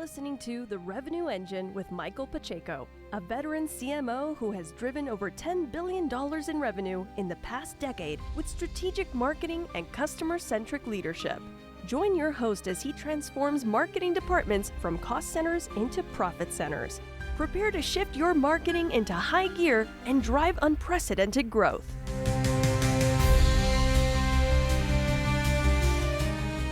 listening to The Revenue Engine with Michael Pacheco, a veteran CMO who has driven over $10 billion in revenue in the past decade with strategic marketing and customer-centric leadership. Join your host as he transforms marketing departments from cost centers into profit centers. Prepare to shift your marketing into high gear and drive unprecedented growth.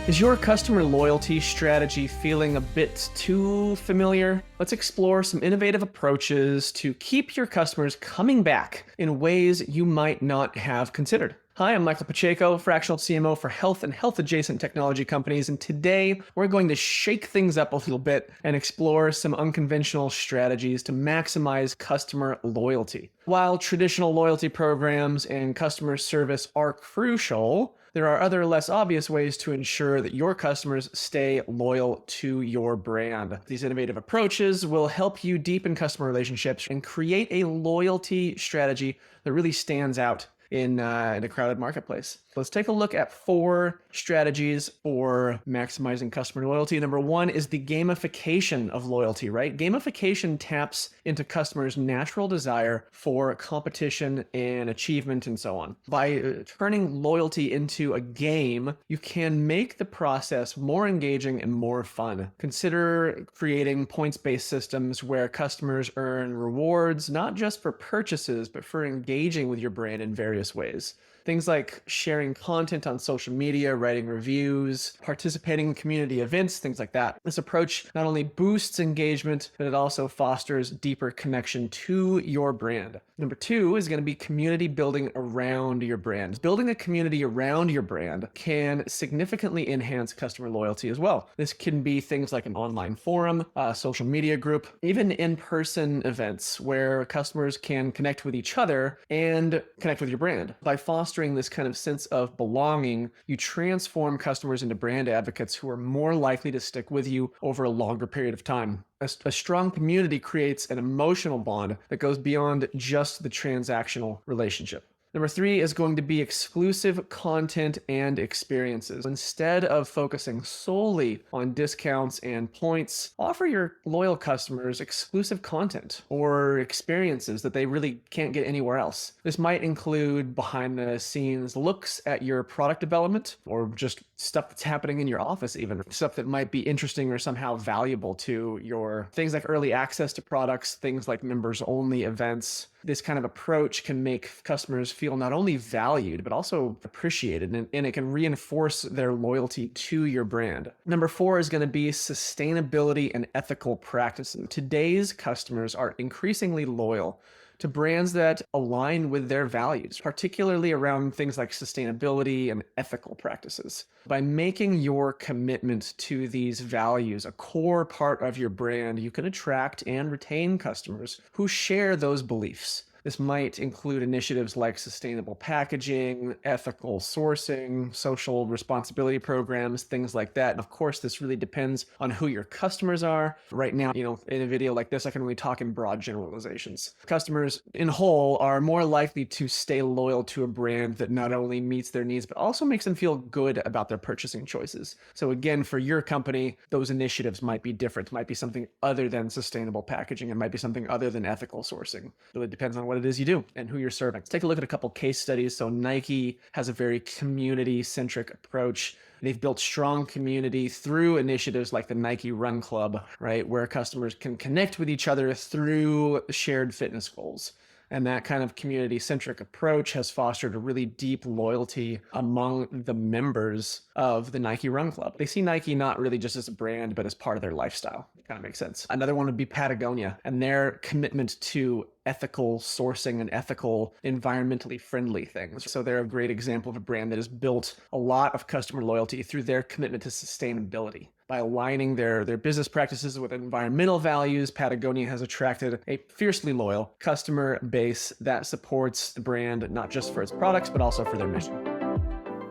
Is your customer loyalty strategy feeling a bit too familiar? Let's explore some innovative approaches to keep your customers coming back in ways you might not have considered. Hi, I'm Michael Pacheco, fractional CMO for health and health-adjacent technology companies, and today we're going to shake things up a little bit and explore some unconventional strategies to maximize customer loyalty. While traditional loyalty programs and customer service are crucial, there are other less obvious ways to ensure that your customers stay loyal to your brand. These innovative approaches will help you deepen customer relationships and create a loyalty strategy that really stands out in a crowded marketplace. Let's take a look at 4 strategies for maximizing customer loyalty. Number 1 is the gamification of loyalty, right? Gamification taps into customers' natural desire for competition and achievement and so on. By turning loyalty into a game, you can make the process more engaging and more fun. Consider creating points-based systems where customers earn rewards, not just for purchases, but for engaging with your brand in various ways. Things like sharing content on social media, writing reviews, participating in community events, things like that. This approach not only boosts engagement, but it also fosters deeper connection to your brand. Number 2 is going to be community building around your brand. Building a community around your brand can significantly enhance customer loyalty as well. This can be things like an online forum, a social media group, even in-person events where customers can connect with each other and connect with your brand. By fostering this kind of sense of belonging, you transform customers into brand advocates who are more likely to stick with you over a longer period of time. A strong community creates an emotional bond that goes beyond just the transactional relationship. Number 3 is going to be exclusive content and experiences. Instead of focusing solely on discounts and points, offer your loyal customers exclusive content or experiences that they really can't get anywhere else. This might include behind the scenes looks at your product development or just stuff that's happening in your office, even stuff that might be interesting or somehow valuable to your things like early access to products, things like members only events. This kind of approach can make customers feel not only valued, but also appreciated, and it can reinforce their loyalty to your brand. Number 4 is going to be sustainability and ethical practices. Today's customers are increasingly loyal to brands that align with their values, particularly around things like sustainability and ethical practices. By making your commitment to these values a core part of your brand, you can attract and retain customers who share those beliefs. This might include initiatives like sustainable packaging, ethical sourcing, social responsibility programs, things like that. And of course, this really depends on who your customers are. Right now, in a video like this, I can only talk in broad generalizations. Customers in whole are more likely to stay loyal to a brand that not only meets their needs, but also makes them feel good about their purchasing choices. So again, for your company, those initiatives might be different. It might be something other than sustainable packaging. It might be something other than ethical sourcing. It really depends on what it is you do and who you're serving. Let's take a look at a couple case studies. So Nike has a very community-centric approach. They've built strong community through initiatives like the Nike Run Club, right, where customers can connect with each other through shared fitness goals. And that kind of community-centric approach has fostered a really deep loyalty among the members of the Nike Run Club. They see Nike not really just as a brand, but as part of their lifestyle. It kind of makes sense. Another one would be Patagonia and their commitment to ethical sourcing and ethical, environmentally friendly things. So they're a great example of a brand that has built a lot of customer loyalty through their commitment to sustainability. By aligning their business practices with environmental values, Patagonia has attracted a fiercely loyal customer base that supports the brand not just for its products, but also for their mission.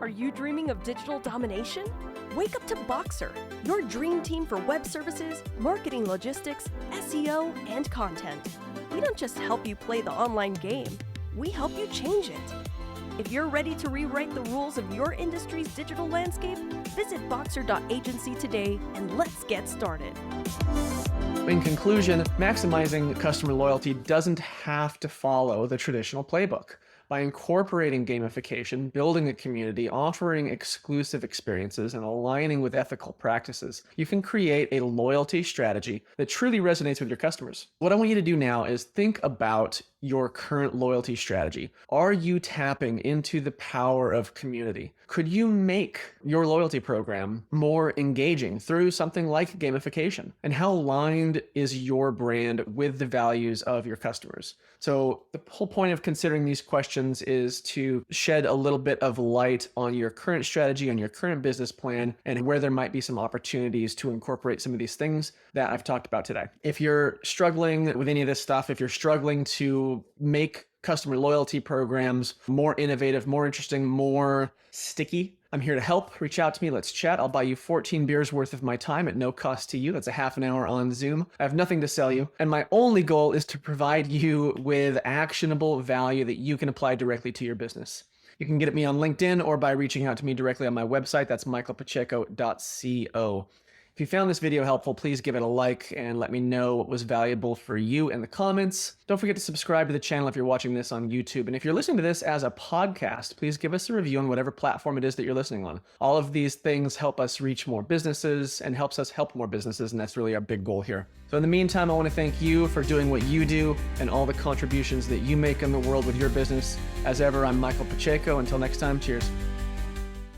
Are you dreaming of digital domination? Wake up to Boxer, your dream team for web services, marketing logistics, SEO, and content. We don't just help you play the online game, we help you change it. If you're ready to rewrite the rules of your industry's digital landscape, visit Boxer.agency today and let's get started. In conclusion, maximizing customer loyalty doesn't have to follow the traditional playbook. By incorporating gamification, building a community, offering exclusive experiences, and aligning with ethical practices, you can create a loyalty strategy that truly resonates with your customers. What I want you to do now is think about your current loyalty strategy. Are you tapping into the power of community? Could you make your loyalty program more engaging through something like gamification? And how aligned is your brand with the values of your customers? So the whole point of considering these questions is to shed a little bit of light on your current strategy, on your current business plan, and where there might be some opportunities to incorporate some of these things that I've talked about today. If you're struggling with any of this stuff, if you're struggling to make customer loyalty programs more innovative, more interesting, more sticky, I'm here to help. Reach out to me. Let's chat. I'll buy you 14 beers worth of my time at no cost to you. That's a half an hour on Zoom. I have nothing to sell you. And my only goal is to provide you with actionable value that you can apply directly to your business. You can get at me on LinkedIn or by reaching out to me directly on my website. That's michaelpacheco.co. If you found this video helpful, please give it a like and let me know what was valuable for you in the comments. Don't forget to subscribe to the channel if you're watching this on YouTube. And if you're listening to this as a podcast, please give us a review on whatever platform it is that you're listening on. All of these things help us reach more businesses and helps us help more businesses, and that's really our big goal here. So in the meantime, I want to thank you for doing what you do and all the contributions that you make in the world with your business. As ever, I'm Michael Pacheco. Until next time, cheers.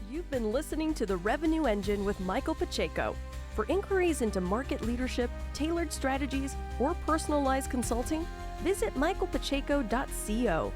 You've been listening to The Revenue Engine with Michael Pacheco. For inquiries into market leadership, tailored strategies, or personalized consulting, visit michaelpacheco.co.